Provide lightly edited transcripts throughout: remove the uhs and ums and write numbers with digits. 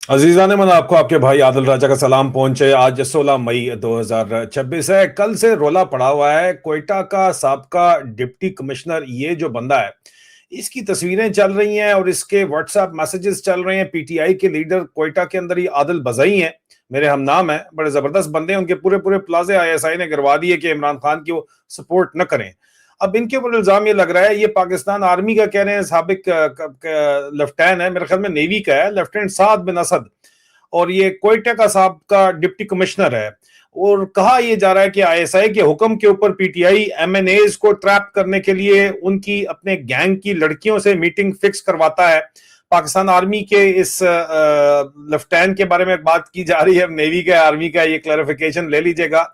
अजीजा ने मन आपको आपके भाई आदिल राजा का सलाम पहुंचे। आज 16 मई 2026 है। कल से रोला पड़ा हुआ है कोयटा का साबका डिप्टी कमिश्नर, ये जो बंदा है इसकी तस्वीरें चल रही हैं और इसके व्हाट्सएप मैसेजेस चल रहे हैं। पीटीआई के लीडर कोयटा के अंदर ही आदिल बजई हैं, मेरे हम नाम है, बड़े जबरदस्त बंदे हैं। उनके पूरे पूरे प्लाजे आईएसआई ने गिरवा दिए कि इमरान खान की वो सपोर्ट न करें। अब इनके ऊपर इल्जाम ये लग रहा है, ये पाकिस्तान आर्मी का कह रहे हैं, साबिक लेफ्टिनेंट है, मेरे ख्याल में नेवी का है, लेफ्टिनेंट साद बिन असद, और ये कोयटा का साहब का डिप्टी कमिश्नर है। और कहा यह जा रहा है कि आईएसआई के हुक्म के ऊपर पीटीआई एमएनएज को ट्रैप करने के लिए उनकी अपने गैंग की लड़कियों से मीटिंग फिक्स करवाता है। पाकिस्तान आर्मी के इस लेफ्टिनेंट के बारे में बात की जा रही है, नेवी का आर्मी का, ये क्लैरिफिकेशन ले लीजिएगा।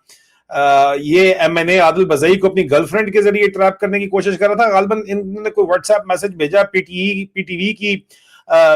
ये एमएनए आदिल बजई को अपनी गर्लफ्रेंड के जरिए ट्रैप करने की कोशिश कर रहा था। गालबन इन्होंने कोई व्हाट्सएप मैसेज भेजा, पीटीवी की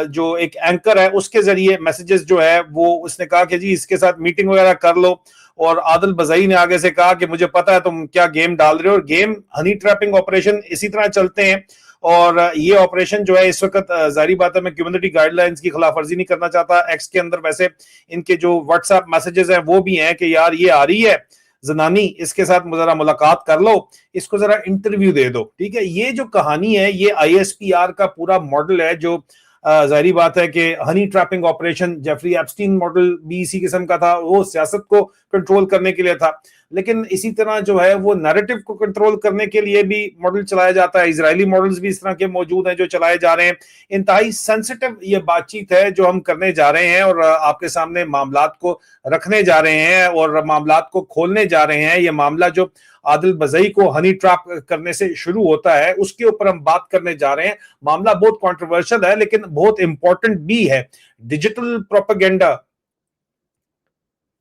जो एक एंकर है उसके जरिए मैसेजेस जो है वो उसने कहा कि जी इसके साथ मीटिंग वगैरह कर लो। और आदिल बजई ने आगे से कहा कि मुझे पता है तुम क्या गेम डाल रहे हो, और गेम हनी ट्रैपिंग ऑपरेशन इसी तरह चलते हैं। और ये ऑपरेशन जो है इस वक्त जारी बात है, मैं कम्युनिटी गाइडलाइंस की खिलाफवर्जी नहीं करना चाहता। एक्स के अंदर वैसे इनके जो व्हाट्सएप मैसेजेस हैं वो भी हैं कि यार ये आ रही है जनानी, इसके साथ जरा मुलाकात कर लो, इसको जरा इंटरव्यू दे दो, ठीक है। ये जो कहानी है ये आईएसपीआर का पूरा मॉडल है, जो जाहिर बात है कि honey trapping operation Jeffrey Epstein model भी इसी किस्म का था, वो सियासत को कंट्रोल करने के लिए था। लेकिन इसी तरह जो है वो नैरेटिव को कंट्रोल करने के लिए भी मॉडल चलाया जाता है। इजरायली मॉडल्स भी इस तरह के मौजूद हैं जो चलाए जा रहे हैं। इंतहाई सेंसिटिव ये बातचीत है जो हम करने जा रहे हैं, और आपके सामने मामलात को रखने जा रहे हैं और मामलात को खोलने जा रहे हैं। ये मामला जो आदिल बजई को हनी ट्रैप करने से शुरू होता है उसके ऊपर हम बात करने जा रहे हैं। मामला बहुत कंट्रोवर्शियल है लेकिन बहुत इंपॉर्टेंट भी है। डिजिटल प्रोपेगेंडा,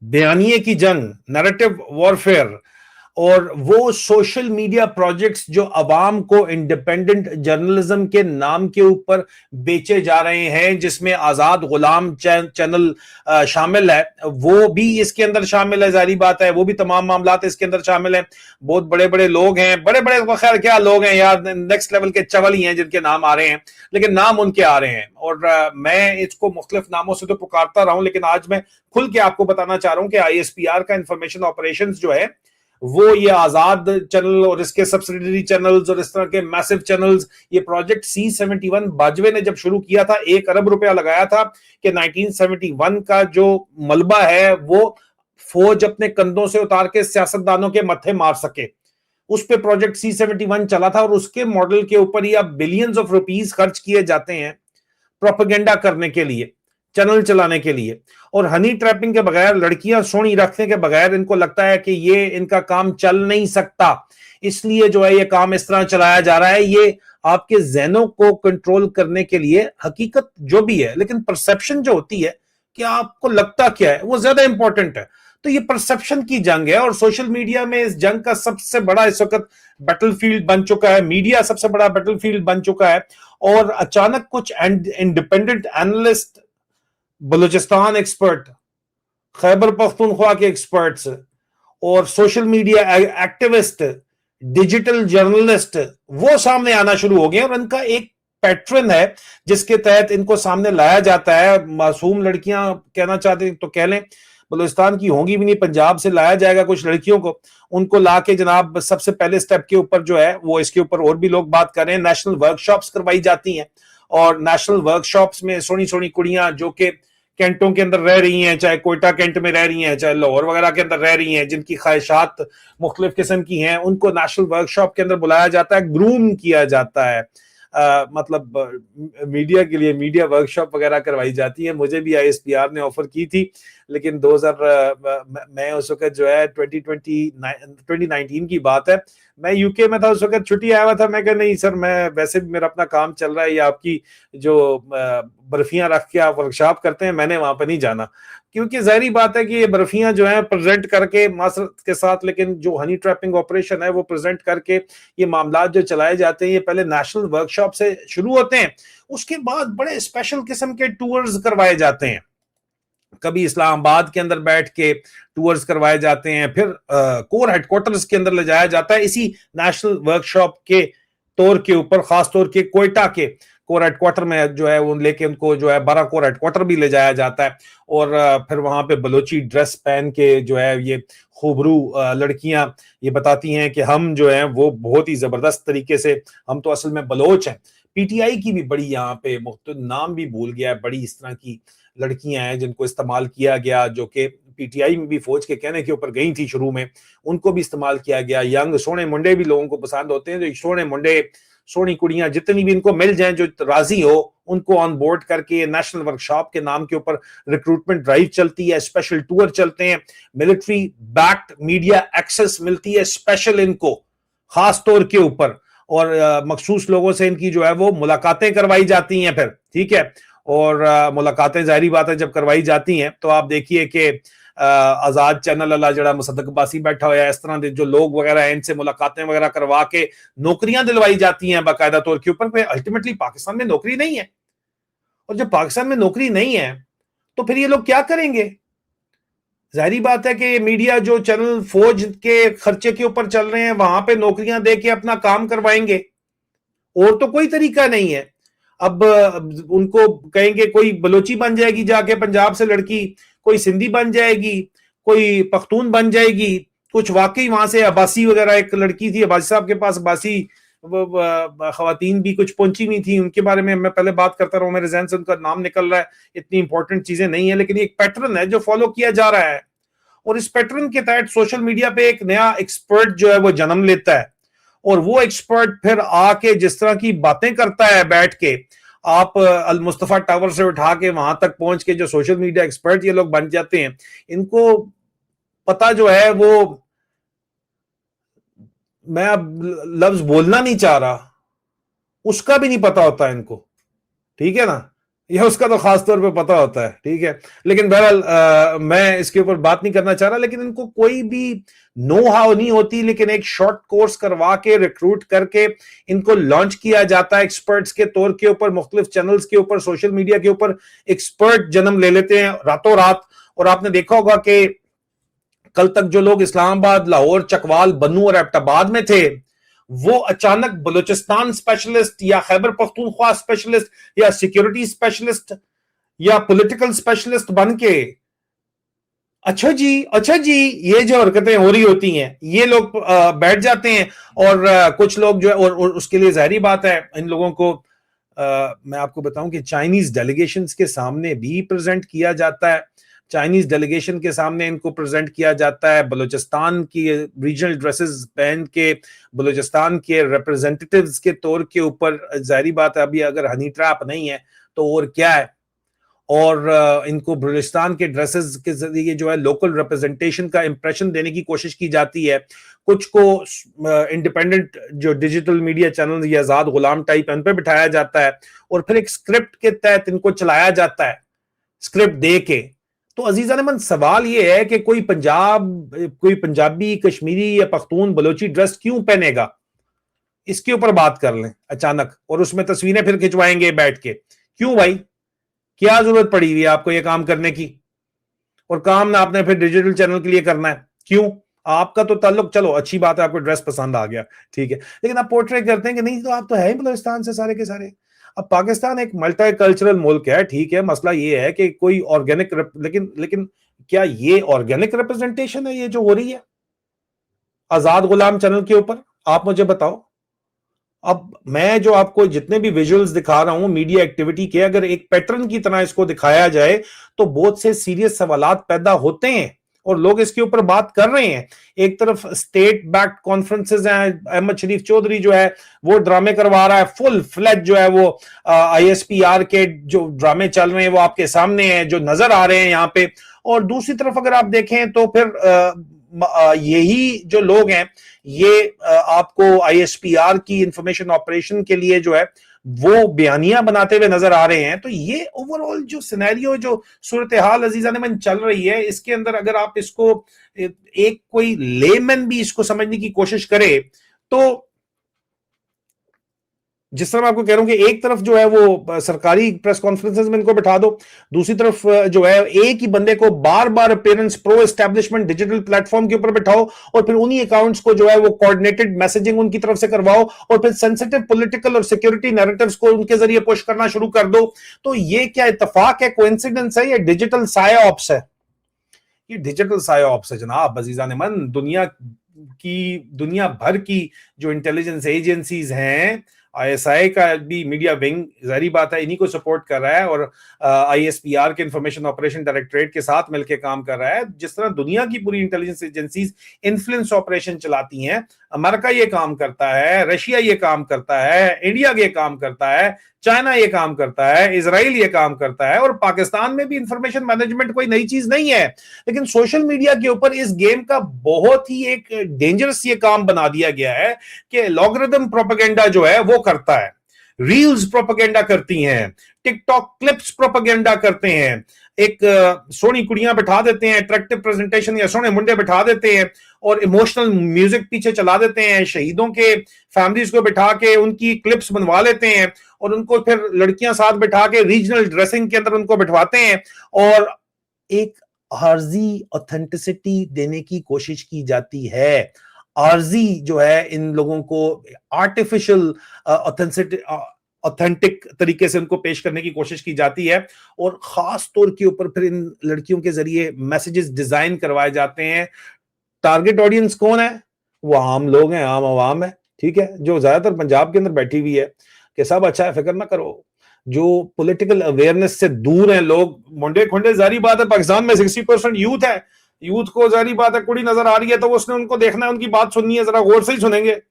बयानिए की जंग, नैरेटिव वॉरफेयर, और वो सोशल मीडिया प्रोजेक्ट्स जो अवाम को इंडिपेंडेंट जर्नलिज्म के नाम के ऊपर बेचे जा रहे हैं, जिसमें आजाद गुलाम चैनल शामिल है, वो भी इसके अंदर शामिल है। जारी बात है वो भी तमाम मामलात इसके अंदर शामिल हैं। बहुत बड़े बड़े लोग हैं, बड़े बड़े खैर क्या लोग हैं यार, नेक्स्ट लेवल के चवल ही हैं जिनके नाम आ रहे हैं, लेकिन नाम उनके आ रहे हैं। और मैं इसको मुख्तलिफ नामों से तो पुकारता रहा हूं, लेकिन आज मैं खुल के आपको बताना चाह रहा हूं कि आईएसपीआर का इंफॉर्मेशन ऑपरेशंस जो है वो ये आजाद चैनल और इसके सब्सिडियरी चैनल्स और इस तरह के मैसिव चैनल्स, ये प्रोजेक्ट C71 बाजवे ने जब शुरू किया था, 1 अरब रुपया लगाया था कि 1971 का जो मलबा है वो फौज अपने कंधों से उतार के सियासतदानों के मत्थे मार सके। उस पे प्रोजेक्ट C71 चला था और उसके मॉडल के ऊपर ही अब बिलियंस ऑफ रुपीस खर्च किए जाते हैं प्रोपेगेंडा करने के लिए, चैनल चलाने के लिए। और हनी ट्रैपिंग के बगैर, लड़कियां सोनी रखने के बगैर इनको लगता है कि ये इनका काम चल नहीं सकता, इसलिए जो है ये काम इस तरह चलाया जा रहा है। ये आपके जहनों को कंट्रोल करने के लिए, हकीकत जो भी है, लेकिन परसेप्शन जो होती है कि आपको लगता क्या है वो ज्यादा इंपॉर्टेंट है। तो ये परसेप्शन की जंग है और सोशल मीडिया में इस जंग का सबसे बड़ा इस वक्त बैटलफील्ड बन चुका है, मीडिया सबसे बड़ा बैटलफील्ड बन चुका है। और अचानक कुछ independent analyst, Balochistan expert, Khyber Pakhtunkhwa के एक्सपर्ट्स और social media activist, digital journalist, वो सामने आना शुरू हो गए और इनका एक पैटर्न है जिसके तहत इनको सामने लाया जाता है। मासूम लड़कियां कहना चाहते तो कह लें, बलूचिस्तान की होंगी भी नहीं, पंजाब से लाया जाएगा कुछ लड़कियों को, उनको लाके जनाब सबसे पहले स्टेप के ऊपर जो है वो, इसके ऊपर और भी लोग बात कर रहे हैं, नेशनल वर्कशॉप्स करवाई जाती हैं। और नेशनल वर्कशॉप्स में सोनी सोनी कुड़ियां जो कि कैंटों के अंदर रह रही हैं, चाहे कोयटा कैंट में रह रही हैं, चाहे लाहौर वगैरह के अंदर रह रही हैं, जिनकी ख्वाहिशात मुख्तलिफ किस्म की हैं, उनको नेशनल वर्कशॉप के अंदर बुलाया जाता है, ग्रूम किया जाता है। मतलब मीडिया के लिए मीडिया वर्कशॉप वगैरह करवाई जाती है। मुझे भी आईएसपीआर ने ऑफर की थी, लेकिन 2000 मैं उस वक्त जो है 2019 की बात है, मैं यूके में था, उस वक्त छुट्टी आया हुआ था। मैं कहा नहीं सर, मैं वैसे भी मेरा अपना काम चल रहा है, या आपकी जो बर्फियां रख के आप वर्कशॉप करते हैं, मैंने वहां पर नहीं जाना, क्योंकि जाहिर बात है कि ये बर्फियां जो है प्रेजेंट करके मासरत के साथ, लेकिन जो हनी ट्रैपिंग ऑपरेशन है वो प्रेजेंट करके ये मामला जो चलाए जाते हैं, ये पहले नेशनल वर्कशॉप से शुरू होते हैं, उसके बाद बड़े स्पेशल किस्म के टूर्स करवाए जाते हैं। कभी इस्लामाबाद के अंदर बैठ के टूर्स करवाए जाते हैं, फिर कोर हेडक्वार्टर्स के अंदर ले जाया जाता है इसी नेशनल वर्कशॉप के तौर के ऊपर, खास तौर के कोर हेडक्वार्टर में जो है वो लेके उनको जो है बड़ा कोर हेडक्वार्टर भी ले जाया जाता है, और फिर वहां पे बलोची ड्रेस पहन के जो है ये खूबरू लड़कियां ये बताती हैं कि हम जो है वो बहुत ही जबरदस्त तरीके से, हम तो असल में बलोच हैं। पीटीआई की भी बड़ी यहाँ पे नाम भी भूल गया है, बड़ी इस तरह की लड़कियां हैं जिनको इस्तेमाल किया गया, जो कि पीटीआई में भी फौज के कहने के ऊपर गई थी शुरू में, उनको भी इस्तेमाल किया गया। यंग सोने मुंडे भी लोगों को पसंद होते हैं, जो सोने मुंडे सोनी कुड़ियां जितनी भी इनको मिल जाएं जो राजी हो, उनको ऑन बोर्ड करके नेशनल वर्कशॉप के नाम के ऊपर रिक्रूटमेंट ड्राइव चलती है, स्पेशल टूर चलते हैं, मिलिट्री बैक्ड मीडिया एक्सेस मिलती है स्पेशल इनको खास तौर के ऊपर, और मखसूस लोगों से इनकी जो है वो मुलाकातें करवाई जाती हैं फिर, ठीक है। और मुलाकातें जाहिर बात है जब करवाई जाती हैं तो आप देखिए कि आजाद चैनल वाला जड़ा मुसद्दक अब्बासी बैठा हुआ है, इस तरह के जो लोग वगैरह हैं इनसे मुलाकातें वगैरह करवा के नौकरियां दिलवाई जाती हैं बाकायदा तौर के ऊपर। अल्टीमेटली पाकिस्तान में नौकरी नहीं है, और जब पाकिस्तान में नौकरी नहीं है तो फिर ये लोग क्या करेंगे? जाहिर बात है कि मीडिया जो चैनल फौज के खर्चे के ऊपर चल रहे हैं वहां पे नौकरियां दे के अपना काम करवाएंगे, और तो कोई तरीका नहीं है। अब उनको कहेंगे कोई बलोची बन जाएगी जाके पंजाब से लड़की, कोई सिंधी बन जाएगी, कोई पख्तून बन जाएगी, कुछ वाकई वहां से अब्बासी वगैरह एक लड़की थी अब्बासी साहब के पास, अब्बासी खवातीन भी कुछ पहुंची हुई थी, उनके बारे में मैं पहले बात करता रहा हूं, मेरे जहन से उनका नाम निकल रहा है, इतनी इंपॉर्टेंट चीजें नहीं है, लेकिन एक पैटर्न है जो फॉलो किया जा रहा है, और इस पैटर्न के तहत सोशल मीडिया पे एक नया एक्सपर्ट जो है वो जन्म लेता है, और वो एक्सपर्ट फिर आके जिस तरह की बातें करता है बैठ के, आप अल मुस्तफा टावर से उठा के वहां तक पहुंच के जो सोशल मीडिया एक्सपर्ट ये लोग बन जाते हैं, इनको पता जो है वो, मैं अब लफ्ज बोलना नहीं चाह रहा, उसका भी नहीं पता होता है इनको, ठीक है ना, यह उसका तो खास तौर पे पता होता है, ठीक है। लेकिन बहरहाल मैं इसके ऊपर बात नहीं करना चाह रहा, लेकिन इनको कोई भी नो हाउ नहीं होती, लेकिन एक शॉर्ट कोर्स करवा के रिक्रूट करके इनको लॉन्च किया जाता है एक्सपर्ट्स के तौर के ऊपर, मुख्तलिफ चैनल्स के ऊपर, सोशल मीडिया के ऊपर एक्सपर्ट जन्म ले लेते हैं रातों रात। और आपने देखा होगा कि कल तक जो लोग इस्लामाबाद, लाहौर, चकवाल, बन्नू और एबटाबाद में थे, वो अचानक बलूचिस्तान स्पेशलिस्ट या खैबर पख्तूनख्वा स्पेशलिस्ट या सिक्योरिटी स्पेशलिस्ट या पॉलिटिकल स्पेशलिस्ट बन के, अच्छा जी ये जो हरकतें हो रही होती हैं, ये लोग बैठ जाते हैं। और कुछ लोग जो है, और उसके लिए जाहिर बात है इन लोगों को मैं आपको बताऊं कि चाइनीज डेलीगेशंस के सामने भी प्रेजेंट किया जाता है, चाइनीज डेलीगेशन के सामने इनको प्रेजेंट किया जाता है, बलूचिस्तान की रीजनल ड्रेसेस पहन के बलूचिस्तान के रिप्रेजेंटेटिव्स के तौर के ऊपर। जाहिर बात है अभी अगर हनी ट्रैप नहीं है तो और क्या है, और इनको बलूचिस्तान के ड्रेसेस के जरिए जो है लोकल रिप्रेजेंटेशन का इंप्रेशन देने की कोशिश की जाती है। कुछ को इंडिपेंडेंट जो डिजिटल मीडिया चैनल या आजाद गुलाम टाइप उन पर बिठाया जाता है, और फिर एक स्क्रिप्ट के तहत इनको चलाया जाता है, स्क्रिप्ट दे के। तो अजीजान मन सवाल ये है कि कोई पंजाबी, कश्मीरी या पख्तून बलोची ड्रेस क्यों पहनेगा, इसके ऊपर बात कर लें अचानक, और उसमें तस्वीरें फिर खिंचवाएंगे बैठ के। क्यों भाई, क्या जरूरत पड़ी हुई है आपको ये काम करने की, और काम ना आपने फिर डिजिटल चैनल के लिए करना है? क्यों? आपका तो ताल्लुक, चलो अच्छी बात है आपको ड्रेस पसंद आ गया, ठीक है, लेकिन आप पोर्ट्रेट करते हैं कि नहीं तो आप तो है ही बलूचिस्तान से सारे के सारे। अब पाकिस्तान एक मल्टी कल्चरल मुल्क है, ठीक है, मसला ये है कि कोई ऑर्गेनिक, लेकिन क्या ये ऑर्गेनिक रिप्रेजेंटेशन है ये जो हो रही है आजाद गुलाम चैनल के ऊपर? आप मुझे बताओ। अब मैं जो आपको जितने भी विजुअल्स दिखा रहा हूं मीडिया एक्टिविटी के, अगर एक पैटर्न की तरह इसको दिखाया जाए तो बहुत से सीरियस सवालात पैदा होते हैं, और लोग इसके ऊपर बात कर रहे हैं। एक तरफ स्टेट बैक्ड कॉन्फ्रेंसेस हैं, अहमद शरीफ चौधरी जो है वो ड्रामे करवा रहा है, फुल फ्लैज जो है वो आईएसपीआर के जो ड्रामे चल रहे हैं वो आपके सामने हैं, जो नजर आ रहे हैं यहाँ पे। और दूसरी तरफ अगर आप देखें तो फिर यही जो लोग हैं ये आपको आईएसपीआर की इंफॉर्मेशन ऑपरेशन के लिए जो है वो बयानियां बनाते हुए नजर आ रहे हैं। तो ये ओवरऑल जो सिनेरियो, जो सूरत हाल अजीजा ने मन चल रही है, इसके अंदर अगर आप इसको एक कोई लेमैन भी इसको समझने की कोशिश करे तो जिस तरह मैं आपको कह रहा हूं कि एक तरफ जो है वो सरकारी प्रेस कॉन्फ्रेंसेस में इनको बिठा दो, दूसरी तरफ जो है एक ही बंदे को बार बार appearance pro establishment digital platform के ऊपर बिठाओ और फिर उन्हीं अकाउंट्स को जो है वो कोऑर्डिनेटेड मैसेजिंग उनकी तरफ से करवाओ और फिर सेंसिटिव पॉलिटिकल और सिक्योरिटी नैरेटिव्स को उनके जरिए पुश करना शुरू कर दो। तो ये क्या इत्तेफाक है, कोइंसिडेंस है, या डिजिटल साइऑप्स है? ये डिजिटल साइऑप्स है जनाब। अजीजान मन, दुनिया भर की जो इंटेलिजेंस एजेंसीज हैं, आईएसआई का भी मीडिया विंग जारी बात है इन्हीं को सपोर्ट कर रहा है और आईएसपीआर के इंफॉर्मेशन ऑपरेशन डायरेक्टरेट के साथ मिलकर काम कर रहा है। जिस तरह दुनिया की पूरी इंटेलिजेंस एजेंसीज इन्फ्लुएंस ऑपरेशन चलाती हैं, अमेरिका ये काम करता है, रशिया ये काम करता है, इंडिया ये काम करता है, चाइना ये काम करता है, इजराइल ये काम करता है, और पाकिस्तान में भी इंफॉर्मेशन मैनेजमेंट कोई नई चीज नहीं है। लेकिन सोशल मीडिया के ऊपर इस गेम का बहुत ही एक डेंजरस ये काम बना दिया गया है कि लॉगरिदम प्रोपेगेंडा जो है वो करता है, रील्स प्रोपेगेंडा करती हैं, टिकटॉक क्लिप्स प्रोपेगेंडा करते हैं, एक सोनी कुड़ियां बिठा देते हैं, अट्रैक्टिव प्रेजेंटेशन या सोने मुंडे बिठा देते हैं और इमोशनल म्यूजिक पीछे चला देते हैं, शहीदों के फैमिलीज को बिठा के उनकी क्लिप्स बनवा लेते हैं और उनको फिर लड़कियां साथ बिठा के रीजनल ड्रेसिंग के अंदर उनको बिठवाते हैं और एक आर्जी ऑथेंटिसिटी देने की कोशिश की जाती है। आर्जी जो है इन लोगों को आर्टिफिशियल ऑथेंटिक तरीके से उनको पेश करने की कोशिश की जाती है और खास तौर के ऊपर फिर इन लड़कियों के जरिए मैसेजेस डिजाइन करवाए जाते हैं। टारगेट ऑडियंस कौन है? वो आम लोग हैं, आम आवाम है, ठीक है, जो ज्यादातर पंजाब के अंदर बैठी हुई है कि सब अच्छा है, फिक्र ना करो। जो पॉलिटिकल अवेयरनेस से दूर हैं लोग, मुंडे खुंडे, जारी बात है पाकिस्तान में 60% यूथ है, यूथ को जारी बात है कुड़ी नजर आ रही है तो उसने उनको देखना है, उनकी बात सुननी है, जरा गौर से ही सुनेंगे।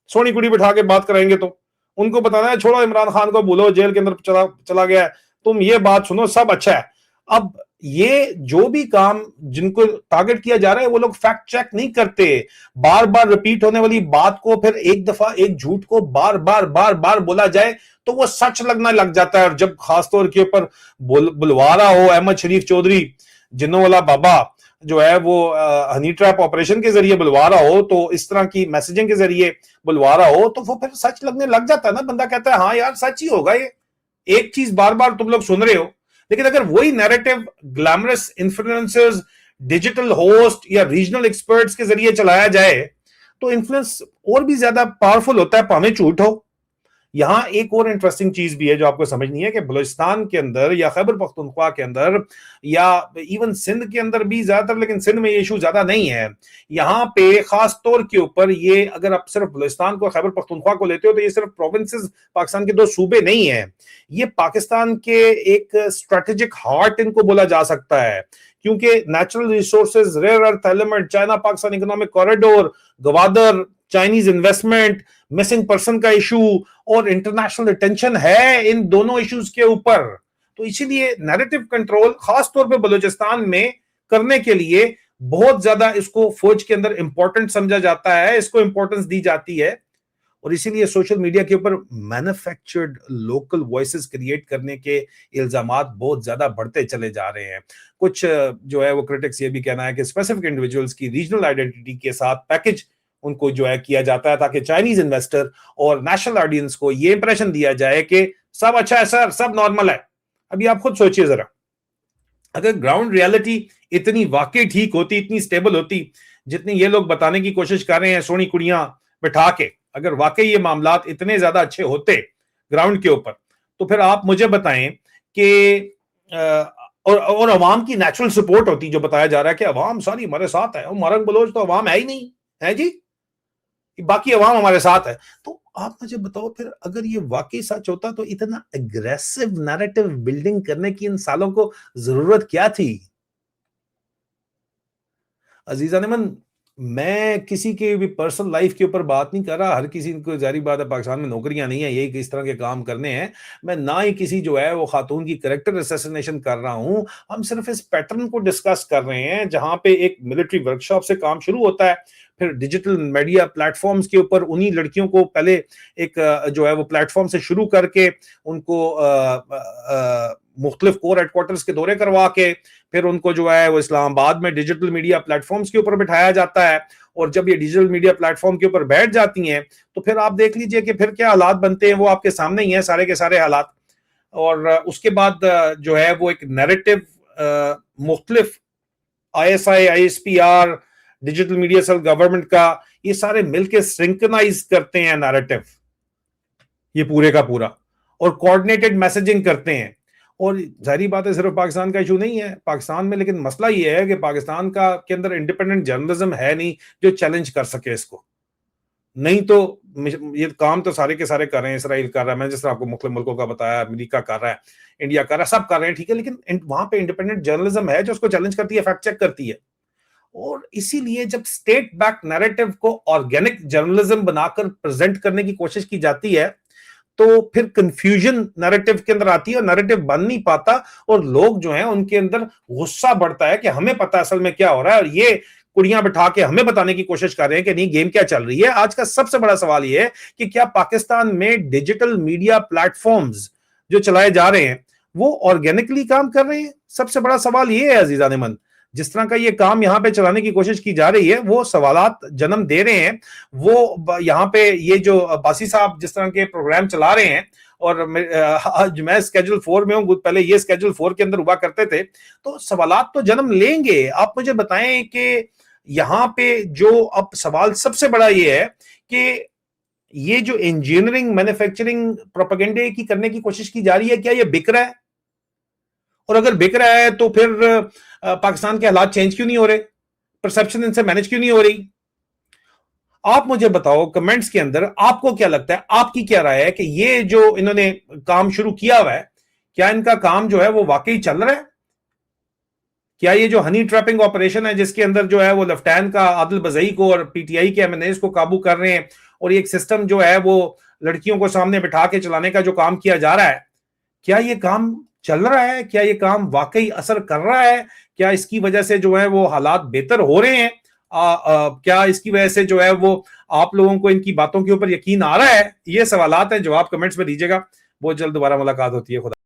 सोनी कुड़ी बिठा के बात कराएंगे तो उनको बताना है छोड़ो इमरान खान को, भूलो, जेल के अंदर चला गया है, तुम ये बात सुनो, सब अच्छा है। अब ये जो भी काम जिनको टारगेट किया जा रहा है वो लोग फैक्ट चेक नहीं करते, बार बार रिपीट होने वाली बात को फिर एक दफा एक झूठ को बार बार बोला जाए तो वो सच लगना लग जाता है। और जब खासतौर के ऊपर बुलवा रहा हो अहमद शरीफ चौधरी, जिन्नों वाला बाबा जो है वो हनी ट्रैप ऑपरेशन के जरिए बुलवा रहा हो, तो इस तरह की मैसेजिंग के जरिए बुलवा रहा हो, तो वो फिर सच लगने लग जाता है ना। बंदा कहता है हाँ यार सच ही होगा, ये एक चीज बार बार तुम लोग सुन रहे हो। लेकिन अगर वही narrative glamorous influencers, digital host या रीजनल एक्सपर्ट्स के जरिए चलाया जाए तो इन्फ्लुएंस और भी ज्यादा पावरफुल होता है, भाਵੇਂ झूठ हो। यहां एक और इंटरेस्टिंग चीज भी है जो आपको समझनी है कि बलूचिस्तान के अंदर या खैबर पख्तूनख्वा के अंदर या इवन सिंध के अंदर भी ज्यादातर, लेकिन सिंध में ये इशू ज्यादा नहीं है, यहां पे खास तौर के ऊपर ये, अगर आप सिर्फ बलूचिस्तान को खैबर पख्तूनख्वा को लेते हो तो ये सिर्फ प्रोविंसेस पाकिस्तान के दो सूबे नहीं है, ये पाकिस्तान के एक स्ट्रेटेजिक हार्ट इनको बोला जा सकता है। क्योंकि natural resources, rare earth element, China Pakistan economic corridor, Gwadar, Chinese investment, missing person का इशू और इंटरनेशनल अटेंशन है इन दोनों इश्यूज के ऊपर। तो इसीलिए नैरेटिव कंट्रोल खास तौर पे बलूचिस्तान में करने के लिए बहुत ज्यादा इसको फौज के अंदर इंपॉर्टेंट समझा जाता है, इसको इंपॉर्टेंस दी जाती है। और इसीलिए सोशल मीडिया के ऊपर मैन्युफैक्चर्ड लोकल वॉइसेस क्रिएट करने के इल्जामात बहुत ज्यादा बढ़ते चले जा रहे हैं। कुछ जो है वो क्रिटिक्स ये भी कहना है कि स्पेसिफिक इंडिविजुअल्स की रीजनल आइडेंटिटी के साथ पैकेज उनको जो है किया जाता है ताकि चाइनीज इन्वेस्टर और नेशनल ऑडियंस को ये इंप्रेशन दिया जाए कि सब अच्छा है सर, सब नॉर्मल है। अभी आप खुद सोचिए जरा, अगर ग्राउंड रियलिटी इतनी वाकई ठीक होती, इतनी स्टेबल होती जितनी ये लोग बताने की कोशिश कर रहे हैं सोनी कुड़ियां बिठा के, अगर वाकई ये मामलात इतने ज्यादा अच्छे होते ग्राउंड के ऊपर, तो फिर आप मुझे बताएं कि और अवाम की नेचुरल सपोर्ट होती, जो बताया जा रहा है कि अवाम सारी हमारे साथ है, मरंग बलोच तो अवाम है ही नहीं है जी, बाकी अवाम हमारे साथ है। तो आप मुझे बताओ फिर अगर ये वाकई सच होता तो इतना एग्रेसिव नैरेटिव बिल्डिंग करने की इन सालों को जरूरत क्या थी? अजीजा नेमन, मैं किसी के भी पर्सनल लाइफ के ऊपर बात नहीं कर रहा, हर किसी को जारी बात है पाकिस्तान में नौकरियां नहीं है, यही किस तरह के काम करने हैं। मैं ना ही किसी जो है वो खातून की कैरेक्टर असैसिनेशन कर रहा हूं, हम सिर्फ इस पैटर्न को डिस्कस कर रहे हैं जहां पे एक मिलिट्री वर्कशॉप से काम शुरू होता है, फिर डिजिटल मीडिया प्लेटफॉर्म्स के ऊपर उन्हीं लड़कियों को पहले एक जो है वो प्लेटफॉर्म से शुरू करके उनको मुख्तलिफ कोर हेडक्वार्टर्स के दौरे करवा के फिर उनको जो है वो इस्लामाबाद में डिजिटल मीडिया प्लेटफॉर्म्स के ऊपर बिठाया जाता है। और जब ये डिजिटल मीडिया प्लेटफॉर्म के ऊपर बैठ जाती हैं तो फिर आप देख लीजिए कि फिर क्या हालात बनते हैं, वो आपके सामने ही हैं सारे के सारे हालात। और उसके बाद जो है वो एक नैरेटिव मुख्तलिफ ISI, ISPR, digital media cell government का, ये सारे मिलकर सिंक्रोनाइज करते हैं नैरेटिव, ये पूरे का पूरा, और कोऑर्डिनेटेड मैसेजिंग करते हैं। और जाहिर बात है सिर्फ पाकिस्तान का इशू नहीं है पाकिस्तान में, लेकिन मसला ये है कि पाकिस्तान का के अंदर इंडिपेंडेंट जर्नलिज्म है नहीं जो चैलेंज कर सके इसको। नहीं तो ये काम तो सारे के सारे कर रहे हैं, इसराइल कर रहा है, मैं जिस तरह आपको मुख्तलिफ मुल्कों का बताया, अमेरिका कर रहा है, इंडिया कर रहा है, सब कर रहे हैं, ठीक है, लेकिन वहां पे इंडिपेंडेंट जर्नलिज्म है जो उसको चैलेंज करती है, फैक्ट चेक करती है। और इसीलिए जब स्टेट बैक नैरेटिव को ऑर्गेनिक जर्नलिज्म बनाकर प्रेजेंट करने की कोशिश की जाती है तो फिर कंफ्यूजन नैरेटिव के अंदर आती है और नैरेटिव बन नहीं पाता, और लोग जो हैं उनके अंदर गुस्सा बढ़ता है कि हमें पता है असल में क्या हो रहा है, और ये कुड़ियां बिठा के हमें बताने की कोशिश कर रहे हैं कि नहीं गेम क्या चल रही है। आज का सबसे बड़ा सवाल यह है कि क्या पाकिस्तान में डिजिटल मीडिया प्लेटफॉर्म्स जो चलाए जा रहे हैं वो ऑर्गेनिकली काम कर रहे हैं? सबसे बड़ा सवाल यह है अजीजा नेमन। जिस तरह का ये काम यहाँ पे चलाने की कोशिश की जा रही है वो सवालात जन्म दे रहे हैं। वो यहाँ पे ये जो बासी साहब जिस तरह के प्रोग्राम चला रहे हैं, और आज मैं स्केड्यूल 4 में हूँ, पहले ये स्केड्यूल 4 के अंदर हुआ करते थे, तो सवालात तो जन्म लेंगे। आप मुझे बताएं कि यहाँ पे जो अब सवाल सबसे बड़ा ये है कि ये जो इंजीनियरिंग मैन्युफैक्चरिंग प्रोपेगेंडे की करने की कोशिश की जा रही है, क्या ये बिक रहा है? और अगर बिक रहा है तो फिर पाकिस्तान के हालात चेंज क्यों नहीं हो रहे? परसेप्शन इनसे मैनेज क्यों नहीं हो रही? आप मुझे बताओ कमेंट्स के अंदर, आपको क्या लगता है, आपकी क्या राय है कि ये जो इन्होंने काम शुरू किया हुआ है, क्या इनका काम जो है वो वाकई चल रहा है? क्या ये जो हनी ट्रैपिंग ऑपरेशन है जिसके अंदर जो है वो लेफ्टिनेंट का आदिल बजई को और PTI के MNAs को काबू कर रहे हैं, और एक सिस्टम जो है वो लड़कियों को सामने बिठा के चलाने का जो काम किया जा रहा है, क्या ये काम चल रहा है? क्या ये काम वाकई असर कर रहा है? क्या इसकी वजह से जो है वो हालात बेहतर हो रहे हैं? क्या इसकी वजह से जो है वो आप लोगों को इनकी बातों के ऊपर यकीन आ रहा है? ये सवालात हैं, जवाब कमेंट्स में दीजिएगा। बहुत जल्द दोबारा मुलाकात होती है। खुदा